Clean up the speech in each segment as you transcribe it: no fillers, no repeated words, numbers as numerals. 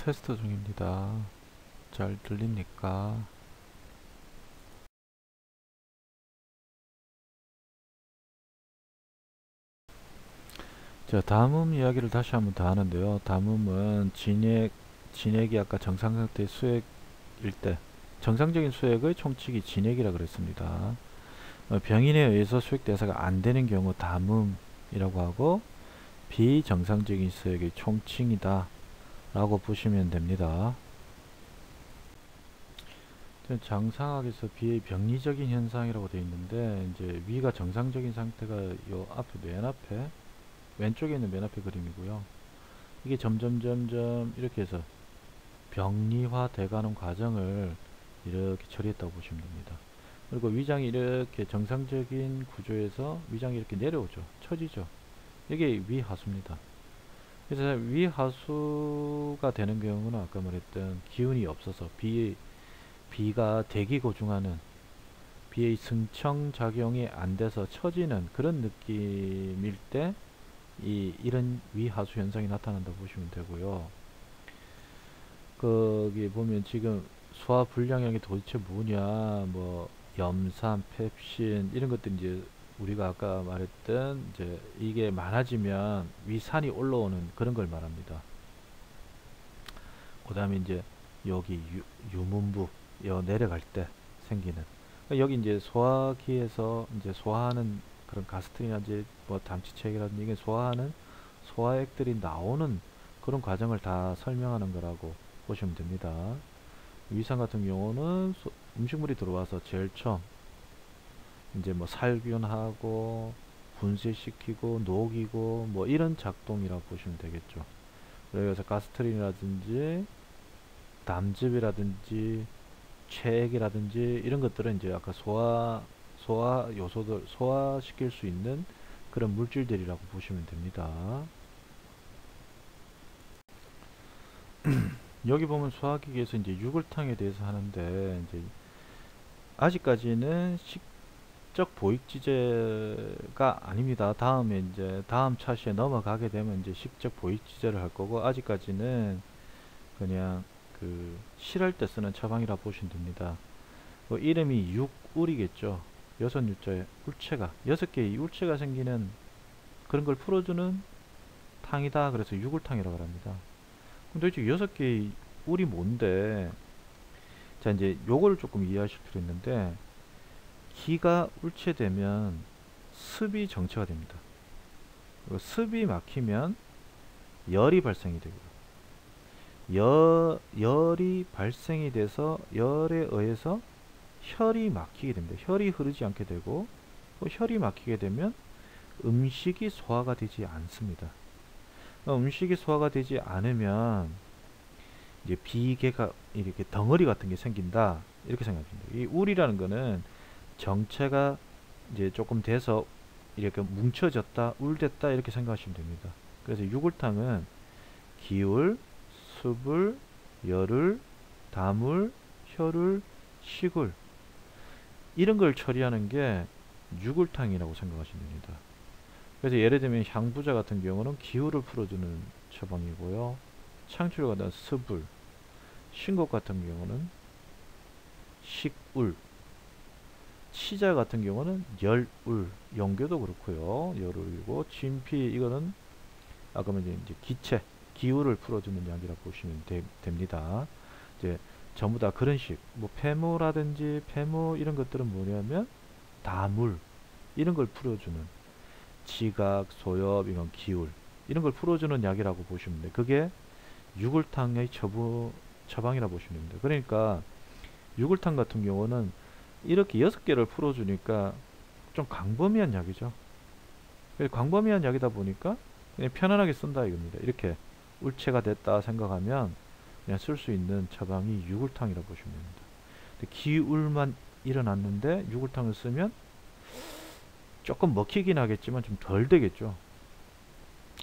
테스트 중입니다. 잘 들립니까? 자, 담음 이야기를 다시 한번 더 하는데요. 담음은 진액이 아까 정상 상태의 수액일 때, 정상적인 수액의 총칙이 진액이라 그랬습니다. 병인에 의해서 수액 대사가 안 되는 경우 담음이라고 하고, 비정상적인 수액의 총칭이다 라고 보시면 됩니다. 장상학에서 비의 병리적인 현상이라고 되어 있는데, 이제 위가 정상적인 상태가 요 앞에 맨 앞에 왼쪽에 있는 맨 앞에 그림이고요. 이게 점점 이렇게 해서 병리화 돼가는 과정을 이렇게 처리했다고 보시면 됩니다. 그리고 위장이 이렇게 정상적인 구조에서 위장이 이렇게 내려오죠. 처지죠. 이게 위하수입니다. 그래서 위하수가 되는 경우는 아까 말했던 기운이 없어서 비가 대기고중하는 비의 승청 작용이 안 돼서 처지는 그런 느낌일 때 이런 위하수 현상이 나타난다고 보시면 되고요. 거기 보면 지금 소화 불량형이 도대체 뭐냐, 뭐 염산, 펩신 이런 것들 이제 우리가 아까 말했던 이제 이게 많아지면 위산이 올라오는 그런 걸 말합니다. 그 다음에 이제 여기 유문부 내려갈 때 생기는 여기 이제 소화기에서 이제 소화하는 그런 가스트린이라든지 뭐 담치체액이라든지 이게 소화하는 소화액들이 나오는 그런 과정을 다 설명하는 거라고 보시면 됩니다. 위산 같은 경우는 음식물이 들어와서 제일 처음 이제 뭐 살균하고 분쇄시키고 녹이고 뭐 이런 작동이라고 보시면 되겠죠. 그래서 가스트린이라든지 담즙이라든지 체액이라든지 이런 것들은 이제 아까 소화 요소들 소화시킬 수 있는 그런 물질들이라고 보시면 됩니다. 여기 보면 소화기계에서 이제 유골탕에 대해서 하는데 이제 아직까지는 식적 보익지제가 아닙니다. 다음에 이제 다음 차시에 넘어가게 되면 이제 식적 보익지제를 할 거고 아직까지는 그냥 그 실할 때 쓰는 처방이라 보시면 됩니다. 이름이 육울이겠죠. 여섯 유자에 울체가 여섯 개의 울체가 생기는 그런 걸 풀어주는 탕이다. 그래서 육울탕이라고 합니다. 근데 도대체 여섯 개의 울이 뭔데? 자, 이제 요거를 조금 이해하실 필요 있는데 기가 울체되면 습이 정체가 됩니다. 그리고 습이 막히면 열이 발생이 되고요. 열이 발생이 돼서 열에 의해서 혈이 막히게 됩니다. 혈이 흐르지 않게 되고 혈이 막히게 되면 음식이 소화가 되지 않습니다. 음식이 소화가 되지 않으면 이제 비계가 이렇게 덩어리 같은 게 생긴다 이렇게 생각합니다. 이 울이라는 거는 정체가 이제 조금 돼서 이렇게 뭉쳐졌다 울됐다 이렇게 생각하시면 됩니다. 그래서 유골탕은 기울, 습을, 열을, 담을, 혈을, 식을 이런 걸 처리하는 게 유골탕이라고 생각하시면 됩니다. 그래서 예를 들면 향부자 같은 경우는 기울을 풀어주는 처방이고요. 창출과 같은 습을, 신곡 같은 경우는 식울, 치자 같은 경우는 열울, 용교도 그렇고요. 열울이고 진피 이거는 아까 이제 기체, 기울을 풀어주는 약이라고 보시면 됩니다. 이제 전부 다 그런 식, 뭐 폐모라든지 폐모 이런 것들은 뭐냐면 다물 이런 걸 풀어주는 지각, 소엽, 이건 기울 이런 걸 풀어주는 약이라고 보시면 돼요. 그게 유골탕의 처방이라고 보시면 됩니다. 그러니까 유골탕 같은 경우는 이렇게 6개를 풀어주니까 좀 광범위한 약이죠. 광범위한 약이다 보니까 그냥 편안하게 쓴다 이겁니다. 이렇게 울체가 됐다 생각하면 그냥 쓸 수 있는 처방이 유골탕이라고 보시면 됩니다. 기울만 일어났는데 유골탕을 쓰면 조금 먹히긴 하겠지만 좀 덜 되겠죠.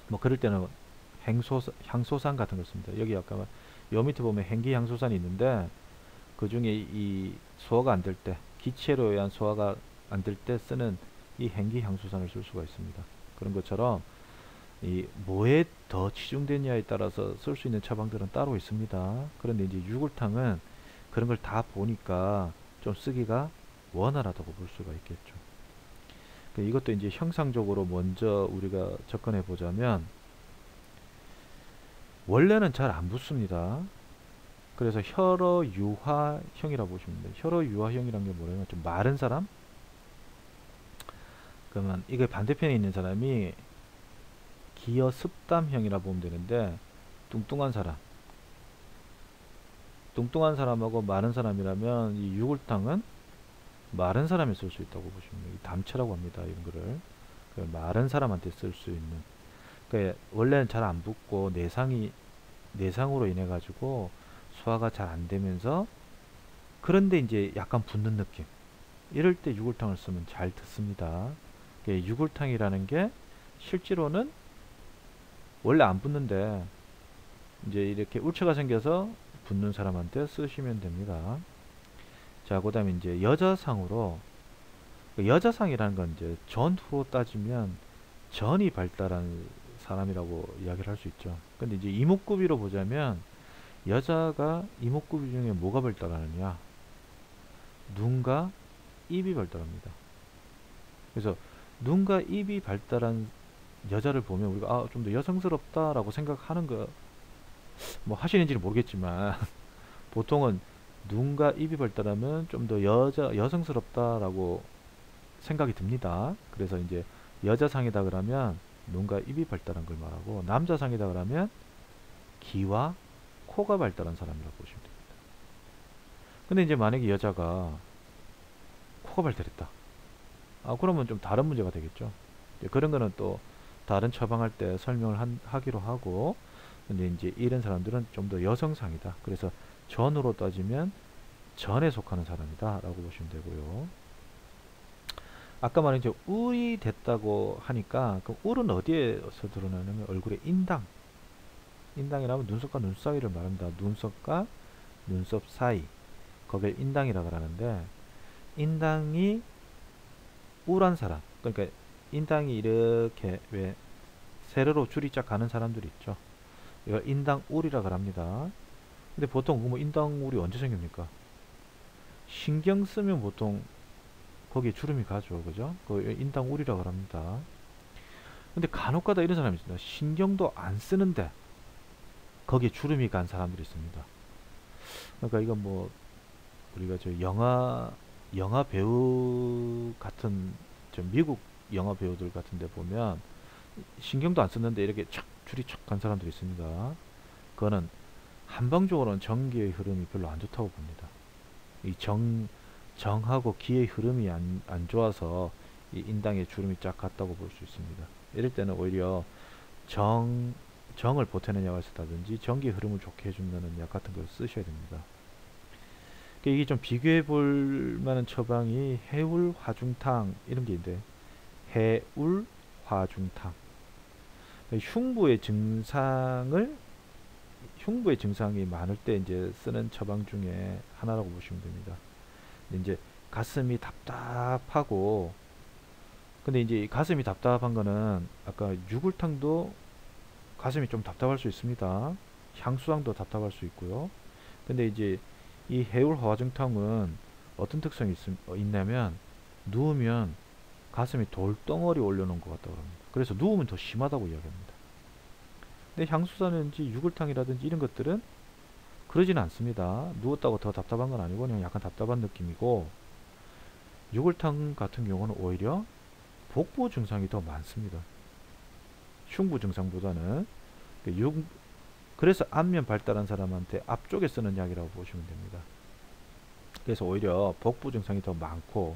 뭐 그럴 때는 향소산 같은 거 씁니다. 여기 아까 요 밑에 보면 행기향소산이 있는데 그 중에 이 소화가 안 될 때, 기체로 의한 소화가 안 될 때 쓰는 이 행기향소산을 쓸 수가 있습니다. 그런 것처럼 이 뭐에 더 치중되냐에 따라서 쓸 수 있는 처방들은 따로 있습니다. 그런데 이제 유골탕은 그런 걸 다 보니까 좀 쓰기가 원활하다고 볼 수가 있겠죠. 이것도 이제 형상적으로 먼저 우리가 접근해 보자면 원래는 잘 안 붓습니다. 그래서 혈어유화형이라고 보시면 돼요. 혈어유화형이란 게 뭐냐면 좀 마른 사람? 그러면 이게 반대편에 있는 사람이 기어습담형이라 보면 되는데 뚱뚱한 사람, 뚱뚱한 사람하고 마른 사람이라면 이 유골탕은 마른 사람이 쓸 수 있다고 보시면 돼요. 담체라고 합니다. 이런 거를 마른 사람한테 쓸 수 있는. 그러니까 원래는 잘 안 붓고 내상으로 인해 가지고 소화가 잘 안 되면서 그런데 이제 약간 붓는 느낌. 이럴 때 유골탕을 쓰면 잘 듣습니다. 유골탕이라는 게 실제로는 원래 안 붓는데 이제 이렇게 울처가 생겨서 붓는 사람한테 쓰시면 됩니다. 자, 그 다음에 이제 여자상으로, 여자상이라는 건 이제 전후로 따지면 전이 발달한 사람이라고 이야기를 할 수 있죠. 근데 이제 이목구비로 보자면 여자가 이목구비 중에 뭐가 발달하느냐? 눈과 입이 발달합니다. 그래서 눈과 입이 발달한 여자를 보면 우리가 좀 더 여성스럽다라고 생각하는 거 뭐 하시는지는 모르겠지만 보통은 눈과 입이 발달하면 좀 더 여성스럽다라고 생각이 듭니다. 그래서 이제 여자상이다 그러면 눈과 입이 발달한 걸 말하고 남자상이다 그러면 귀와 코가 발달한 사람이라고 보시면 됩니다. 근데 이제 만약에 여자가 코가 발달했다. 그러면 좀 다른 문제가 되겠죠. 그런 거는 또 다른 처방할 때 설명을 하기로 하고, 근데 이제 이런 사람들은 좀 더 여성상이다. 그래서 전으로 따지면 전에 속하는 사람이다 라고 보시면 되고요. 아까 말한 이제 울이 됐다고 하니까 그 울은 어디에서 드러나냐면 얼굴에 인당이라면 눈썹과 눈 사이를 말합니다. 눈썹과 눈썹 사이, 거기에 인당이라고 하는데, 인당이 우울한 사람, 그러니까 인당이 이렇게 왜 세로로 줄이 쫙 가는 사람들이 있죠. 이걸 인당울이라고 합니다. 근데 보통 뭐 인당울이 언제 생깁니까? 신경 쓰면 보통 거기에 주름이 가죠. 그죠? 그 인당울이라고 합니다. 근데 간혹가다 이런 사람이 있습니다. 신경도 안 쓰는데 거기에 주름이 간 사람들이 있습니다. 그러니까 이건 뭐 우리가 저 영화 배우 같은 저 미국 영화 배우들 같은데 보면 신경도 안 썼는데 이렇게 착 줄이 착 간 사람들이 있습니다. 그거는 한방적으로는 전기의 흐름이 별로 안 좋다고 봅니다. 이 정하고 기의 흐름이 안 좋아서 이 인당에 주름이 쫙 갔다고 볼 수 있습니다. 이럴 때는 오히려 정을 보태는 약을 쓰다든지 전기 흐름을 좋게 해준다는 약 같은 걸 쓰셔야 됩니다. 이게 좀 비교해 볼 만한 처방이 해울 화중탕 이런 게 있는데, 해울 화중탕, 흉부의 증상이 많을 때 이제 쓰는 처방 중에 하나라고 보시면 됩니다. 이제 가슴이 답답하고, 근데 이제 가슴이 답답한 거는 아까 유골탕도 가슴이 좀 답답할 수 있습니다. 향수황도 답답할 수 있고요. 근데 이제 이 해울 화중탕은 어떤 특성이 있냐면 누우면 가슴이 돌덩어리 올려놓은 것 같다고 합니다. 그래서 누우면 더 심하다고 이야기합니다. 근데 향수사는지 유골탕이라든지 이런 것들은 그러지는 않습니다. 누웠다고 더 답답한 건 아니고 그냥 약간 답답한 느낌이고, 유골탕 같은 경우는 오히려 복부 증상이 더 많습니다. 흉부 증상보다는. 그래서 안면 발달한 사람한테 앞쪽에 쓰는 약이라고 보시면 됩니다. 그래서 오히려 복부 증상이 더 많고,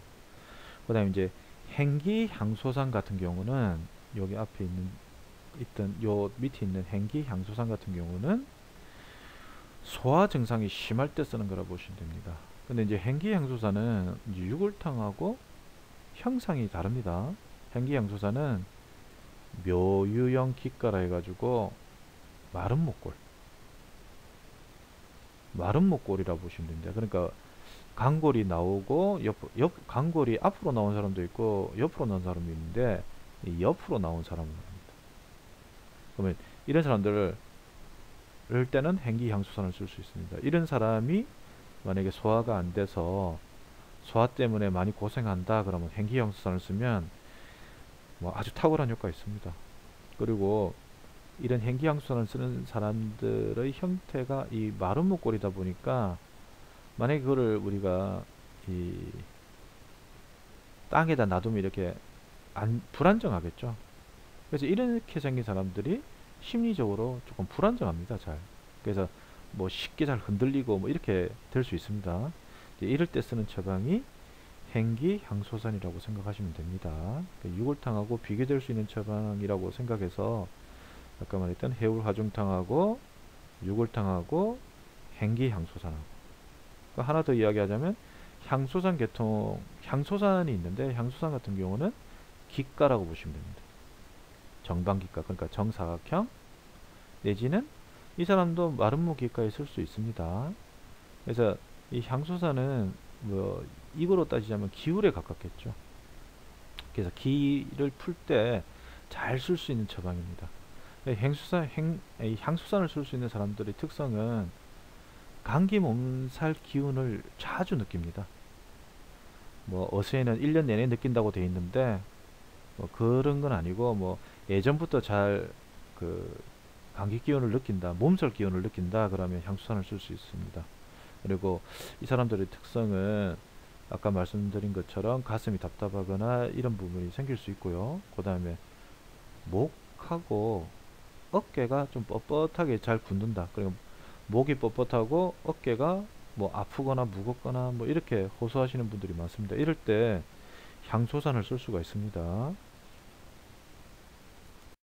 그 다음에 이제 행기향소산 같은 경우는 여기 앞에 있던 요 밑에 있는 행기향소산 같은 경우는 소화 증상이 심할 때 쓰는 거라 보시면 됩니다. 근데 이제 행기향소산은 이제 유골탕하고 형상이 다릅니다. 행기향소산은 묘유형 기가라 해가지고 마른 목골이라고 보시면 됩니다. 그러니까 강골이 나오고 강골이 앞으로 나온 사람도 있고 옆으로 나온 사람도 있는데 이 옆으로 나온 사람은 합니다. 그러면 이런 사람들을 이럴 때는 행기향수산을 쓸 수 있습니다. 이런 사람이 만약에 소화가 안 돼서 소화 때문에 많이 고생한다 그러면 행기향수산을 쓰면 뭐 아주 탁월한 효과가 있습니다. 그리고 이런 행기향수산을 쓰는 사람들의 형태가 이 마른 목골이다 보니까 만약에 그거를 우리가 이 땅에다 놔두면 이렇게 불안정하겠죠. 그래서 이렇게 생긴 사람들이 심리적으로 조금 불안정합니다. 잘. 그래서 뭐 쉽게 잘 흔들리고 뭐 이렇게 될 수 있습니다. 이럴 때 쓰는 처방이 행기향소산이라고 생각하시면 됩니다. 유골탕하고 비교될 수 있는 처방이라고 생각해서 아까 말했던 해울화중탕하고 유골탕하고 행기향소산하고 하나 더 이야기하자면 향소산 계통, 향소산이 있는데 향소산 같은 경우는 기가라고 보시면 됩니다. 정방기가, 그러니까 정사각형 내지는 이 사람도 마름모 기가에 쓸 수 있습니다. 그래서 이 향소산은 뭐 이거로 따지자면 기울에 가깝겠죠. 그래서 기를 풀 때 잘 쓸 수 있는 처방입니다. 향수산을 쓸 수 있는 사람들의 특성은 감기 몸살 기운을 자주 느낍니다. 뭐 어스에는 1년 내내 느낀다고 돼 있는데 뭐 그런 건 아니고 뭐 예전부터 잘 그 감기 기운을 느낀다, 몸살 기운을 느낀다 그러면 향수산을 쓸 수 있습니다. 그리고 이 사람들의 특성은 아까 말씀드린 것처럼 가슴이 답답하거나 이런 부분이 생길 수 있고요. 그 다음에 목하고 어깨가 좀 뻣뻣하게 잘 굳는다. 그리고 목이 뻣뻣하고 어깨가 뭐 아프거나 무겁거나 뭐 이렇게 호소하시는 분들이 많습니다. 이럴 때 향소산을 쓸 수가 있습니다.